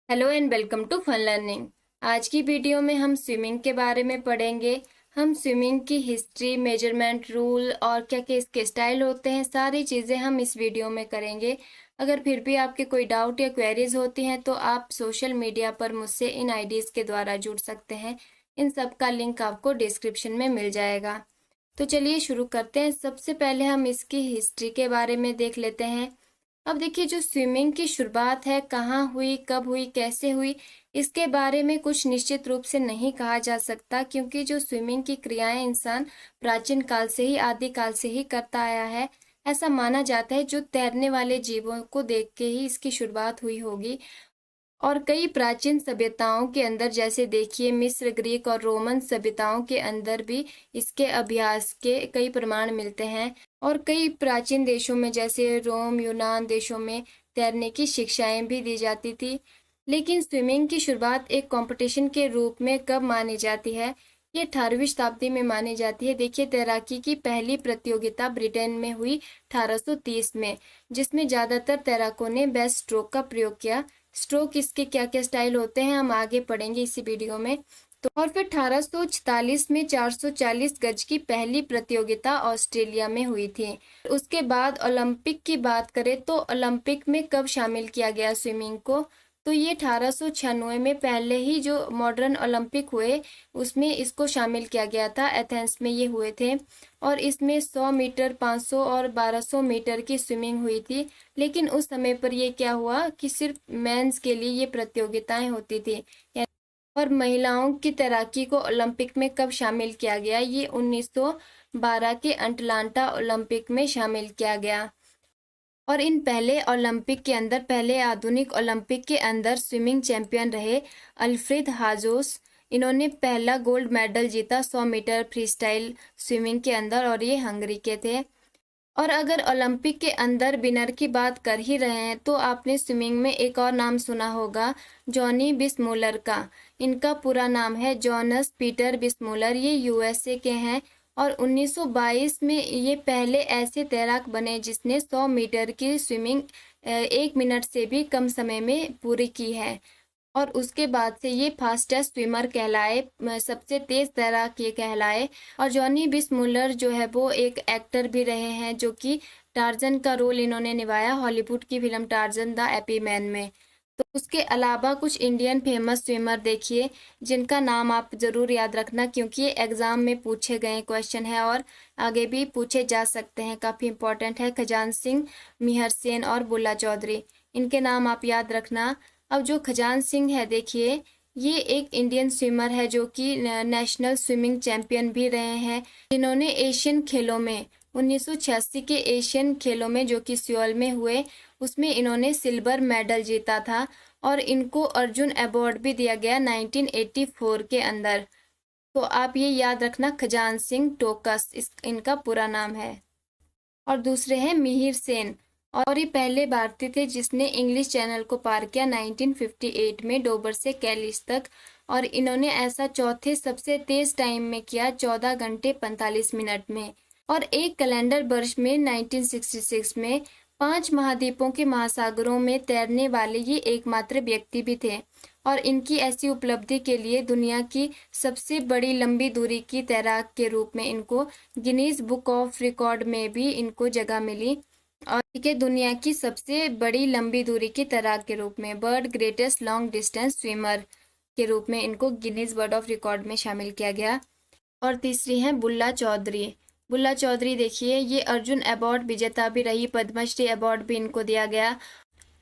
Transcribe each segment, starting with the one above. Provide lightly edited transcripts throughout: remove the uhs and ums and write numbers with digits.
Hello and welcome to fun learning. आज की video में हम स्विमिंग के बारे में पढ़ेंगे। हम स्विमिंग की हिस्ट्री, मेजरमेंट, रूल और क्या क्या इसके स्टाइल होते हैं, सारी चीज़ें हम इस वीडियो में करेंगे। अगर फिर भी आपके कोई डाउट या क्वेरीज होती हैं तो आप सोशल मीडिया पर मुझसे इन आईडीज़ के द्वारा जुड़ सकते हैं। इन सब का लिंक आपको डिस्क्रिप्शन में मिल जाएगा। तो चलिए शुरू करते हैं। सबसे पहले हम इसकी हिस्ट्री के बारे में देख लेते हैं। अब देखिए, जो स्विमिंग की शुरुआत है, कहाँ हुई, कब हुई, कैसे हुई, इसके बारे में कुछ निश्चित रूप से नहीं कहा जा सकता, क्योंकि जो स्विमिंग की क्रियाएं इंसान प्राचीन काल से ही, आदि काल से ही करता आया है। ऐसा माना जाता है जो तैरने वाले जीवों को देख के ही इसकी शुरुआत हुई होगी। और कई प्राचीन सभ्यताओं के अंदर, जैसे देखिए मिस्र, ग्रीक और रोमन सभ्यताओं के अंदर भी इसके अभ्यास के कई प्रमाण मिलते हैं। और कई प्राचीन देशों में, जैसे रोम, यूनान देशों में तैरने की शिक्षाएं भी दी जाती थी। लेकिन स्विमिंग की शुरुआत एक कंपटीशन के रूप में कब मानी जाती है? ये 18वीं शताब्दी में मानी जाती है। देखिए, तैराकी की पहली प्रतियोगिता ब्रिटेन में हुई 1830 में, जिसमें ज्यादातर तैराकों ने बेस्ट स्ट्रोक का प्रयोग किया। स्ट्रोक इसके क्या क्या स्टाइल होते हैं हम आगे पढ़ेंगे इसी वीडियो में। तो और फिर 1846 में 440 गज की पहली प्रतियोगिता ऑस्ट्रेलिया में हुई थी। उसके बाद ओलंपिक की बात करें तो ओलंपिक में कब शामिल किया गया स्विमिंग को? तो ये 1896 में पहले ही जो मॉडर्न ओलंपिक हुए उसमें इसको शामिल किया गया था। एथेंस में ये हुए थे और इसमें 100 मीटर, 500 और 1200 मीटर की स्विमिंग हुई थी। लेकिन उस समय पर ये क्या हुआ कि सिर्फ मेंस के लिए ये प्रतियोगिताएं होती थी। और महिलाओं की तैराकी को ओलंपिक में कब शामिल किया गया? ये 1912 के अटलांटा ओलंपिक में शामिल किया गया। और इन पहले ओलंपिक के अंदर, पहले आधुनिक ओलंपिक के अंदर स्विमिंग चैंपियन रहे अल्फ्रेड हाजोस। इन्होंने पहला गोल्ड मेडल जीता 100 मीटर फ्री स्टाइल स्विमिंग के अंदर, और ये हंगरी के थे। और अगर ओलंपिक के अंदर विनर की बात कर ही रहे हैं तो आपने स्विमिंग में एक और नाम सुना होगा, जॉनी बिस्मूलर का। इनका पूरा नाम है जॉनस पीटर बिस्मूलर। ये यूएसए के हैं और 1922 में ये पहले ऐसे तैराक बने जिसने 100 मीटर की स्विमिंग 1 मिनट से भी कम समय में पूरी की है। और उसके बाद से ये फास्टेस्ट स्विमर कहलाए, सबसे तेज तैराक ये कहलाए। और जॉनी बिस्मुलर जो है वो एक एक्टर भी रहे हैं, जो कि टार्जन का रोल इन्होंने निभाया हॉलीवुड की film Tarzan the AP man में। तो उसके अलावा कुछ इंडियन फेमस स्विमर देखिए, जिनका नाम आप जरूर याद रखना, क्योंकि ये एग्जाम में पूछे गए क्वेश्चन है और आगे भी पूछे जा सकते हैं, काफी इंपॉर्टेंट है। खजान सिंह, मिहर सेन और बुल्ला चौधरी, इनके नाम आप याद रखना। अब जो खजान सिंह है, देखिए ये एक इंडियन स्विमर है जो कि नेशनल स्विमिंग चैंपियन भी रहे हैं। इन्होंने एशियन खेलों में 1986 के एशियन खेलों में, जो कि सियोल में हुए, उसमें इन्होंने सिल्वर मेडल जीता था। और इनको अर्जुन अवार्ड भी दिया गया 1984 के अंदर। तो आप ये याद रखना, खजान सिंह टोकस इनका पूरा नाम है। और दूसरे हैं मिहिर सेन, और ये पहले भारतीय थे जिसने इंग्लिश चैनल को पार किया 1958 में, डोबर से कैलिस तक। और इन्होंने ऐसा चौथे सबसे तेज टाइम में किया, 14 घंटे 45 मिनट में। और एक कैलेंडर वर्ष में 1966 में 5 महाद्वीपों के महासागरों में तैरने वाले ये एकमात्र व्यक्ति भी थे। और इनकी ऐसी उपलब्धि के लिए दुनिया की सबसे बड़ी लंबी दूरी की तैराक के रूप में इनको गिनीज बुक ऑफ रिकॉर्ड में भी इनको जगह मिली। और ठीक है, दुनिया की सबसे बड़ी लंबी दूरी की तैराक के रूप में, world greatest long distance swimmer के रूप में इनको गिनीज वर्ल्ड ऑफ रिकॉर्ड में शामिल किया गया। और तीसरी है बुल्ला चौधरी। बुल्ला चौधरी देखिए, ये अर्जुन अवार्ड विजेता भी रही, पद्मश्री अवार्ड भी इनको दिया गया।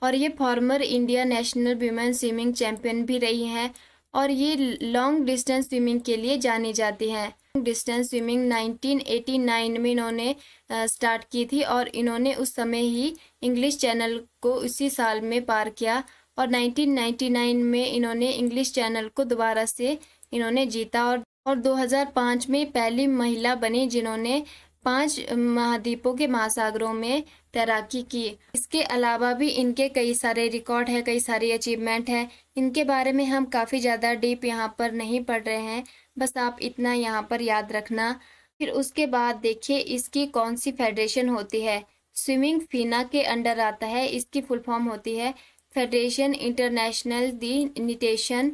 और ये farmer India national women swimming champion भी रही हैं। और ये लॉन्ग डिस्टेंस स्विमिंग के लिए जानी जाती हैं। लॉन्ग डिस्टेंस स्विमिंग 1989 में इन्होंने स्टार्ट की थी, और इन्होंने उस समय ही इंग्लिश चैनल को उसी साल में पार किया। और 1999 में इन्होंने इंग्लिश चैनल को दोबारा से इन्होंने जीता। और 2005 में पहली महिला बनी जिन्होंने 5 महाद्वीपों के महासागरों में तैराकी की। इसके अलावा भी इनके कई सारे रिकॉर्ड है, कई सारी अचीवमेंट है। इनके बारे में हम काफ़ी ज़्यादा डीप यहाँ पर नहीं पढ़ रहे हैं, बस आप इतना यहाँ पर याद रखना। फिर उसके बाद देखिए इसकी कौन सी फेडरेशन होती है। स्विमिंग फीना के अंडर आता है। इसकी फुल फॉर्म होती है फेडरेशन इंटरनेशनल दी निटेशन,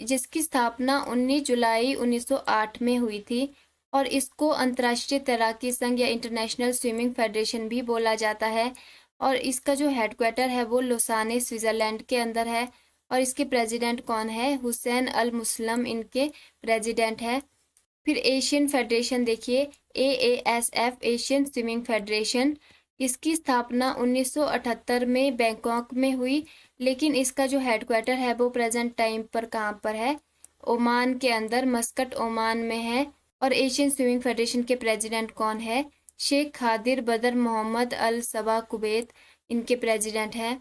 जिसकी स्थापना 19 जुलाई 1908 में हुई थी और इसको अंतर्राष्ट्रीय तैराकी संघ या इंटरनेशनल स्विमिंग फेडरेशन भी बोला जाता है। और इसका जो हेडक्वार्टर है वो लोसाने स्विट्जरलैंड के अंदर है। और इसके प्रेसिडेंट कौन है? हुसैन अल मुस्लिम इनके प्रेसिडेंट है। फिर एशियन फेडरेशन देखिए, AASF एशियन स्विमिंग फेडरेशन, इसकी स्थापना 1978 में बैंकॉक में हुई, लेकिन इसका जो हेडक्वार्टर है वो प्रेजेंट टाइम पर कहाँ पर है? ओमान के अंदर, मस्कट ओमान में है। और एशियन स्विमिंग फेडरेशन के प्रेसिडेंट कौन है? शेख खादिर बदर मोहम्मद अल सबा कुवैत इनके प्रेसिडेंट है।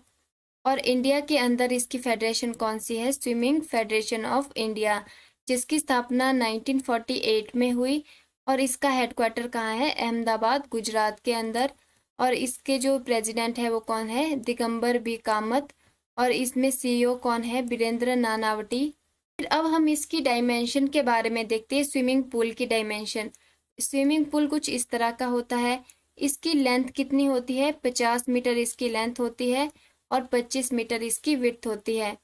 और इंडिया के अंदर इसकी फेडरेशन कौन सी है? स्विमिंग फेडरेशन ऑफ इंडिया, जिसकी स्थापना 1948 में हुई और इसका हेडक्वार्टर कहाँ है? अहमदाबाद, गुजरात के अंदर। और इसके जो प्रेसिडेंट है वो कौन है? दिगंबर बी कामत। और इसमें CEO कौन है? बीरेंद्र नानावटी। फिर अब हम इसकी डायमेंशन के बारे में देखते हैं। स्विमिंग पूल की डायमेंशन, स्विमिंग पूल कुछ इस तरह का होता है। इसकी लेंथ कितनी होती है? 50 मीटर इसकी लेंथ होती है और 25 मीटर इसकी विड्थ होती है।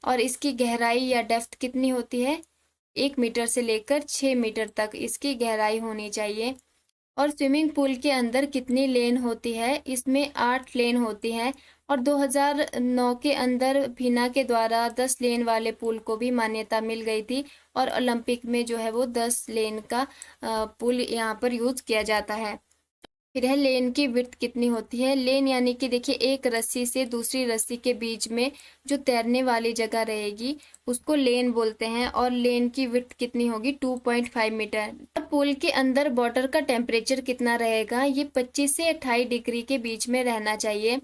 और इसकी गहराई या डेप्थ कितनी होती है? 1 मीटर से लेकर 6 मीटर तक इसकी गहराई होनी चाहिए। और स्विमिंग पूल के अंदर कितनी लेन होती है? इसमें 8 लेन होती हैं। और 2009 के अंदर फिना के द्वारा 10 लेन वाले पूल को भी मान्यता मिल गई थी और ओलंपिक में जो है वो 10 लेन का पूल यहाँ पर यूज किया जाता है। फिर है लेन की विड्थ कितनी होती है? लेन यानी कि देखिए, एक रस्सी से दूसरी रस्सी के बीच में जो तैरने वाली जगह रहेगी उसको लेन बोलते हैं। और लेन की विड्थ कितनी होगी? 2.5 मीटर। और पूल के अंदर वाटर का टेम्परेचर कितना रहेगा? ये 25 से 28 डिग्री के बीच में रहना चाहिए।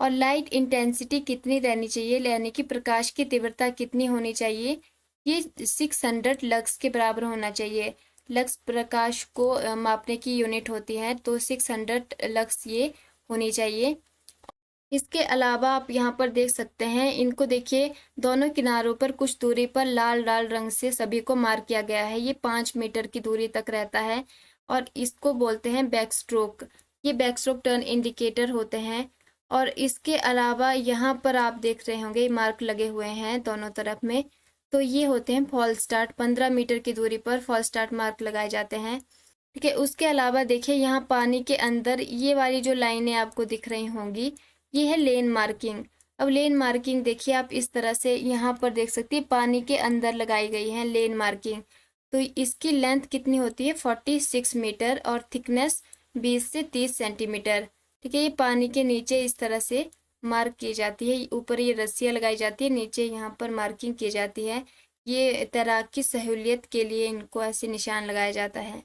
और लाइट इंटेंसिटी कितनी रहनी चाहिए, यानी कि प्रकाश की तीव्रता कितनी होनी चाहिए? ये 600 लक्स के बराबर होना चाहिए। लक्स प्रकाश को मापने की यूनिट होती है, तो 600 लक्स ये होनी चाहिए। इसके अलावा आप यहाँ पर देख सकते हैं, इनको देखिए, दोनों किनारों पर कुछ दूरी पर लाल लाल रंग से सभी को मार्क किया गया है। ये 5 मीटर की दूरी तक रहता है और इसको बोलते हैं बैक स्ट्रोक। ये बैक स्ट्रोक टर्न इंडिकेटर होते हैं। और इसके अलावा यहाँ पर आप देख रहे होंगे मार्क लगे हुए हैं दोनों तरफ में, तो ये होते हैं फॉल स्टार्ट। 15 मीटर की दूरी पर फॉल स्टार्ट मार्क लगाए जाते हैं। ठीक है, उसके अलावा देखिए, यहाँ पानी के अंदर ये वाली जो लाइनें आपको दिख रही होंगी, ये है लेन मार्किंग। अब लेन मार्किंग देखिए, आप इस तरह से यहाँ पर देख सकती है, पानी के अंदर लगाई गई है लेन मार्किंग। तो इसकी लेंथ कितनी होती है? 46 मीटर और थिकनेस 20 से 30 सेंटीमीटर। ठीक है, ये पानी के नीचे इस तरह से मार्क की जाती है। ऊपर ये रस्सियाँ लगाई जाती है, नीचे यहाँ पर मार्किंग की जाती है। ये तैराक की सहूलियत के लिए इनको ऐसे निशान लगाया जाता है।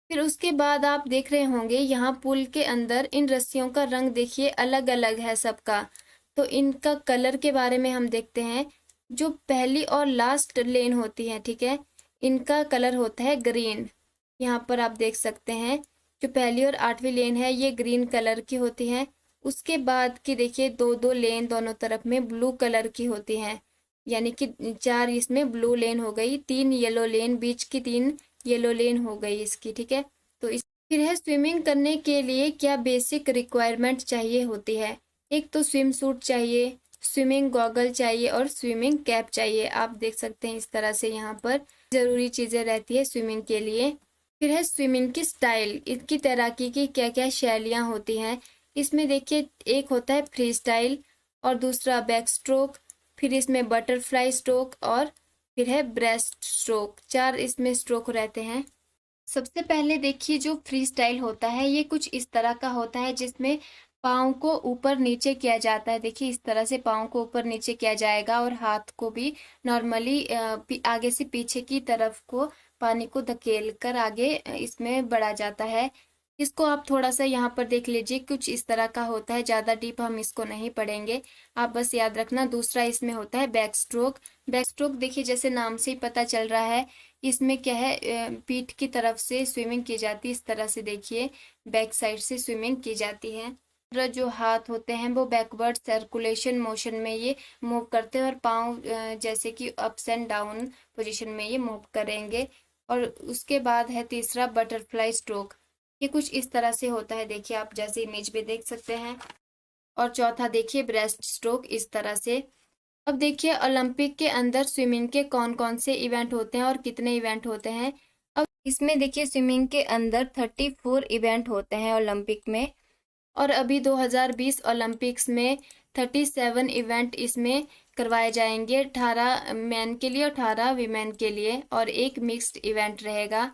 फिर उसके बाद आप देख रहे होंगे यहाँ पुल के अंदर इन रस्सियों का रंग देखिए अलग अलग है सबका। तो इनका कलर के बारे में हम देखते हैं। जो पहली और लास्ट लेन होती है, ठीक है, इनका कलर होता है ग्रीन। यहाँ पर आप देख सकते हैं, जो पहली और 8वीं लेन है ये ग्रीन कलर की होती है। उसके बाद की देखिए, दो दो लेन दोनों तरफ में ब्लू कलर की होती हैं, यानी कि 4 इसमें ब्लू लेन हो गई, 3 येलो लेन, बीच की 3 येलो लेन हो गई इसकी। ठीक है, तो इस फिर है स्विमिंग करने के लिए क्या बेसिक रिक्वायरमेंट चाहिए होती है? एक तो स्विम सूट चाहिए, स्विमिंग गॉगल चाहिए और स्विमिंग कैप चाहिए। आप देख सकते हैं इस तरह से यहाँ पर जरूरी चीजें रहती है स्विमिंग के लिए। फिर है स्विमिंग की स्टाइल, इसकी तैराकी की क्या क्या शैलियाँ होती हैं। इसमें देखिए, एक होता है फ्री स्टाइल और दूसरा बैक स्ट्रोक, फिर इसमें बटरफ्लाई स्ट्रोक और फिर है ब्रेस्ट स्ट्रोक। 4 इसमें स्ट्रोक रहते हैं। सबसे पहले देखिए, जो फ्री स्टाइल होता है ये कुछ इस तरह का होता है, जिसमें पाँव को ऊपर नीचे किया जाता है। देखिए, इस तरह से पाँव को ऊपर नीचे किया जाएगा और हाथ को भी नॉर्मली आगे से पीछे की तरफ को पानी को धकेल कर आगे इसमें बढ़ा जाता है। इसको आप थोड़ा सा यहाँ पर देख लीजिए, कुछ इस तरह का होता है। ज़्यादा डीप हम इसको नहीं पढ़ेंगे, आप बस याद रखना। दूसरा इसमें होता है बैक स्ट्रोक। बैक स्ट्रोक देखिए, जैसे नाम से ही पता चल रहा है, इसमें क्या है, पीठ की तरफ से स्विमिंग की जाती है। इस तरह से देखिए, बैक साइड से स्विमिंग की जाती है। जो हाथ होते हैं वो बैकवर्ड सर्कुलेशन मोशन में ये मूव करते हैं और पाँव जैसे कि अप्स एंड डाउन पोजीशन में ये मूव करेंगे। और उसके बाद है तीसरा बटरफ्लाई स्ट्रोक। ये कुछ इस तरह से होता है, देखिए आप जैसे इमेज में देख सकते हैं। और चौथा देखिए ब्रेस्ट स्ट्रोक, इस तरह से। अब देखिए ओलंपिक के अंदर स्विमिंग के कौन कौन से इवेंट होते हैं और कितने इवेंट होते हैं। अब इसमें देखिए स्विमिंग के अंदर 34 इवेंट होते हैं ओलंपिक में। और अभी 2020 ओलंपिक्स में 37 इवेंट इसमें करवाए जाएंगे, 18 मैन के लिए और 18 वीमेन के लिए, और एक मिक्स्ड इवेंट रहेगा।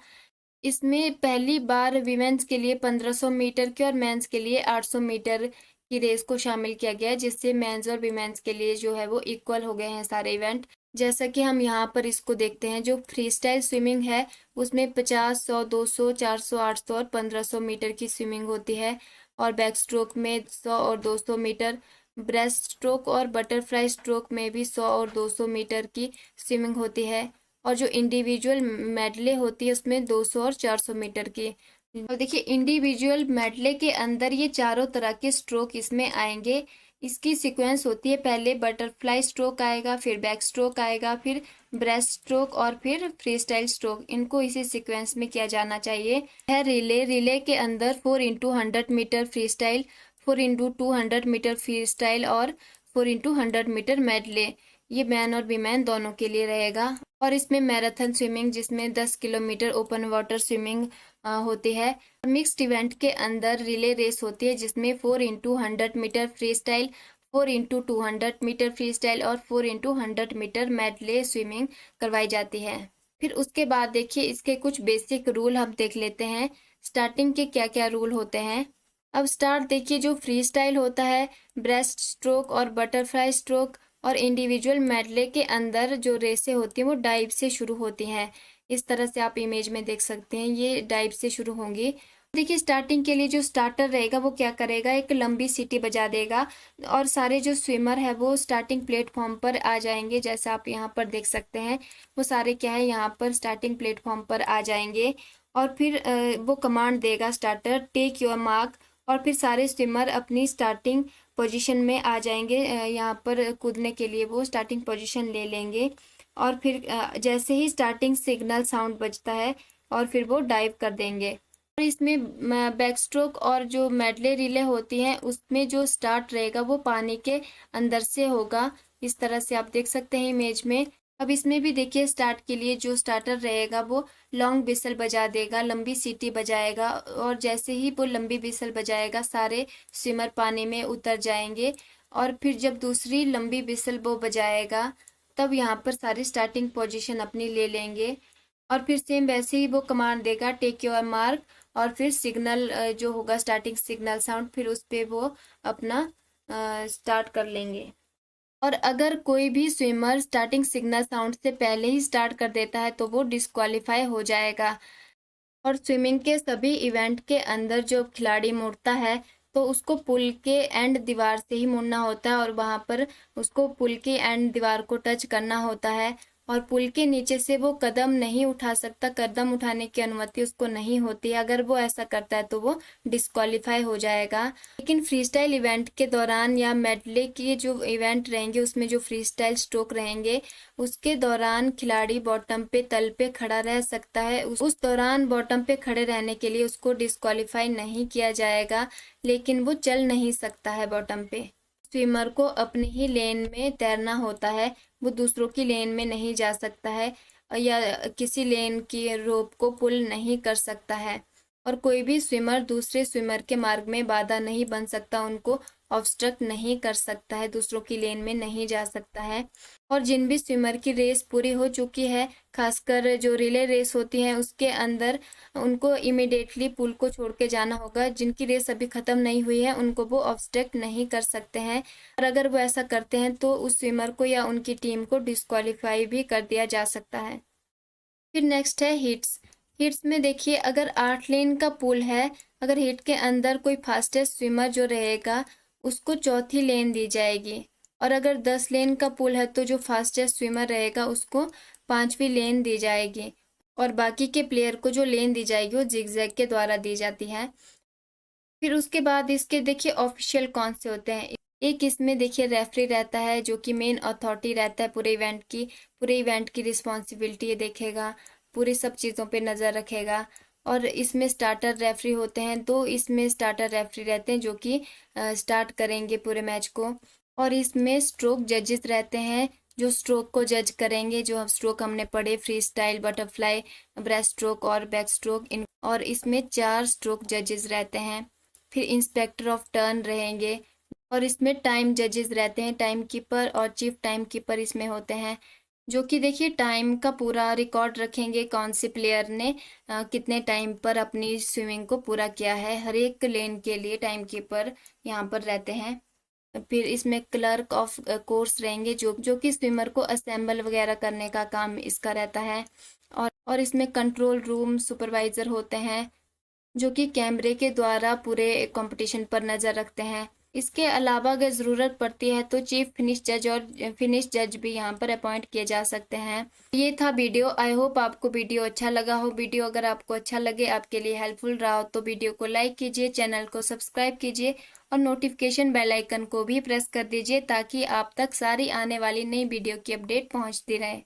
इसमें पहली बार विमेंस के लिए 1500 मीटर के और मेंस के लिए 800 मीटर की रेस को शामिल किया गया है, जिससे मेंस और विमेंस के लिए जो है वो इक्वल हो गए हैं सारे इवेंट। जैसा कि हम यहाँ पर इसको देखते हैं, जो फ्री स्टाइल स्विमिंग है उसमें 50, 100, 200, 400, 800 और 1500 मीटर की स्विमिंग होती है। और बैक स्ट्रोक में 100 और 200 मीटर, ब्रेस्ट स्ट्रोक और बटरफ्लाई स्ट्रोक में भी 100 और 200 मीटर की स्विमिंग होती है। और जो इंडिविजुअल मेडले होती है उसमें 200 और 400 मीटर की। और देखिए इंडिविजुअल मेडले के अंदर ये चारों तरह के स्ट्रोक इसमें आएंगे। इसकी सीक्वेंस होती है, पहले बटरफ्लाई स्ट्रोक आएगा, फिर बैक स्ट्रोक आएगा, फिर ब्रेस्ट स्ट्रोक और फिर फ्री स्टाइल स्ट्रोक। इनको इसी सीक्वेंस में किया जाना चाहिए। है रिले, रिले के अंदर 4x100 metre free style, 4x200 metre free style और 4x100 मीटर मेडले। ये मैन और वीमेन दोनों के लिए रहेगा। और इसमें मैराथन स्विमिंग, जिसमें 10 किलोमीटर ओपन वाटर स्विमिंग होती है। मिक्स्ड इवेंट के अंदर रिले रेस होती है, जिसमें 4x100 metre free style, 4x200 metre free style और 4x100 मीटर मेडले स्विमिंग करवाई जाती है। फिर उसके बाद देखिए इसके कुछ बेसिक रूल हम देख लेते हैं, स्टार्टिंग के क्या क्या रूल होते हैं। अब स्टार्ट देखिए, जो फ्री स्टाइल होता है, ब्रेस्ट स्ट्रोक और बटरफ्लाई स्ट्रोक और इंडिविजुअल मेडले के अंदर जो रेसें होती हैं वो डाइव से शुरू होती हैं। इस तरह से आप इमेज में देख सकते हैं, ये डाइव से शुरू होंगी। देखिए स्टार्टिंग के लिए जो स्टार्टर रहेगा वो क्या करेगा, एक लंबी सीटी बजा देगा और सारे जो स्विमर है वो स्टार्टिंग प्लेटफॉर्म पर आ जाएंगे। जैसा आप यहाँ पर देख सकते हैं, वो सारे क्या है यहाँ पर स्टार्टिंग प्लेटफॉर्म पर आ जाएंगे। और फिर वो कमांड देगा स्टार्टर, टेक योर मार्क। और फिर सारे स्विमर अपनी स्टार्टिंग पोजीशन में आ जाएंगे। यहाँ पर कूदने के लिए वो स्टार्टिंग पोजीशन ले लेंगे। और फिर जैसे ही स्टार्टिंग सिग्नल साउंड बजता है और फिर वो डाइव कर देंगे। और इसमें बैक स्ट्रोक और जो मेडले रिले होती हैं उसमें जो स्टार्ट रहेगा वो पानी के अंदर से होगा। इस तरह से आप देख सकते हैं इमेज में। अब इसमें भी देखिए स्टार्ट के लिए जो स्टार्टर रहेगा वो लॉन्ग विसल बजा देगा, लंबी सीटी बजाएगा। और जैसे ही वो लंबी विसल बजाएगा सारे स्विमर पानी में उतर जाएंगे। और फिर जब दूसरी लंबी विसल वो बजाएगा तब यहाँ पर सारी स्टार्टिंग पोजीशन अपनी ले लेंगे। और फिर सेम वैसे ही वो कमांड देगा, टेक योर मार्क। और फिर सिग्नल जो होगा स्टार्टिंग सिग्नल साउंड, फिर उस पर वो अपना स्टार्ट कर लेंगे। और अगर कोई भी स्विमर स्टार्टिंग सिग्नल साउंड से पहले ही स्टार्ट कर देता है तो वो डिस्क्वालीफाई हो जाएगा। और स्विमिंग के सभी इवेंट के अंदर जो खिलाड़ी मुड़ता है तो उसको पुल के एंड दीवार से ही मुड़ना होता है और वहां पर उसको पुल के एंड दीवार को टच करना होता है। और पुल के नीचे से वो कदम नहीं उठा सकता, कदम उठाने की अनुमति उसको नहीं होती। अगर वो ऐसा करता है तो वो डिस्क्वालीफाई हो जाएगा। लेकिन फ्री स्टाइल इवेंट के दौरान या मेडले के जो इवेंट रहेंगे उसमें जो फ्री स्टाइल स्ट्रोक रहेंगे उसके दौरान खिलाड़ी बॉटम पे, तल पे खड़ा रह सकता है। उस दौरान बॉटम पे खड़े रहने के लिए उसको डिस्क्वालीफाई नहीं किया जाएगा, लेकिन वो चल नहीं सकता है बॉटम पे। स्विमर को अपनी ही लेन में तैरना होता है, वो दूसरों की लेन में नहीं जा सकता है या किसी लेन की रोप को पुल नहीं कर सकता है। और कोई भी स्विमर दूसरे स्विमर के मार्ग में बाधा नहीं बन सकता, उनको ऑब्स्ट्रक्ट नहीं कर सकता है, दूसरों की लेन में नहीं जा सकता है। और जिन भी स्विमर की रेस पूरी हो चुकी है, खासकर जो रिले रेस होती है उसके अंदर, उनको इमिडिएटली पुल को छोड़ के जाना होगा। जिनकी रेस अभी खत्म नहीं हुई है उनको वो ऑब्स्ट्रक्ट नहीं कर सकते हैं। और अगर वो ऐसा करते हैं तो उस स्विमर को या उनकी टीम को डिस्क्वालीफाई भी कर दिया जा सकता है। फिर नेक्स्ट है हिट्स। हिट्स में देखिए अगर 8 लेन का पुल है, अगर हिट के अंदर कोई फास्टेस्ट स्विमर जो रहेगा उसको चौथी लेन दी जाएगी। और अगर 10 लेन का पुल है तो जो फास्टेस्ट स्विमर रहेगा उसको 5वीं लेन दी जाएगी। और बाकी के प्लेयर को जो लेन दी जाएगी वो जिगजैग के द्वारा दी जाती है। फिर उसके बाद इसके देखिए ऑफिशियल कौन से होते हैं। एक इसमें देखिए रेफरी रहता है जो कि मेन अथॉरिटी रहता है पूरे इवेंट की रिस्पॉन्सिबिलिटी ये देखेगा, पूरी सब चीज़ों पे नज़र रखेगा। और इसमें स्टार्टर रेफरी होते हैं, दो इसमें स्टार्टर रेफरी रहते हैं जो कि स्टार्ट करेंगे पूरे मैच को। और इसमें स्ट्रोक जजेस रहते हैं जो स्ट्रोक को जज करेंगे, जो स्ट्रोक हमने पढ़े free style, butterfly, breast stroke और बैक स्ट्रोक। और इसमें 4 स्ट्रोक जजेस रहते हैं। फिर इंस्पेक्टर ऑफ टर्न रहेंगे और इसमें टाइम जजेस रहते हैं, टाइम कीपर और चीफ टाइम कीपर इसमें होते हैं, जो कि देखिए टाइम का पूरा रिकॉर्ड रखेंगे, कौन से प्लेयर ने कितने टाइम पर अपनी स्विमिंग को पूरा किया है। हर एक लेन के लिए टाइम कीपर यहाँ पर रहते हैं। फिर इसमें क्लर्क ऑफ कोर्स रहेंगे जो कि स्विमर को असेंबल वगैरह करने का काम इसका रहता है। और इसमें कंट्रोल रूम सुपरवाइजर होते हैं जो कि कैमरे के द्वारा पूरे कंपटीशन पर नजर रखते हैं। इसके अलावा अगर ज़रूरत पड़ती है तो चीफ फिनिश जज और फिनिश जज भी यहाँ पर अपॉइंट किए जा सकते हैं। ये था वीडियो। आई होप आपको वीडियो अच्छा लगा हो। वीडियो अगर आपको अच्छा लगे, आपके लिए हेल्पफुल रहा हो, तो वीडियो को लाइक कीजिए, चैनल को सब्सक्राइब कीजिए और नोटिफिकेशन बेल आइकन को भी प्रेस कर दीजिए ताकि आप तक सारी आने वाली नई वीडियो की अपडेट पहुँचती रहे।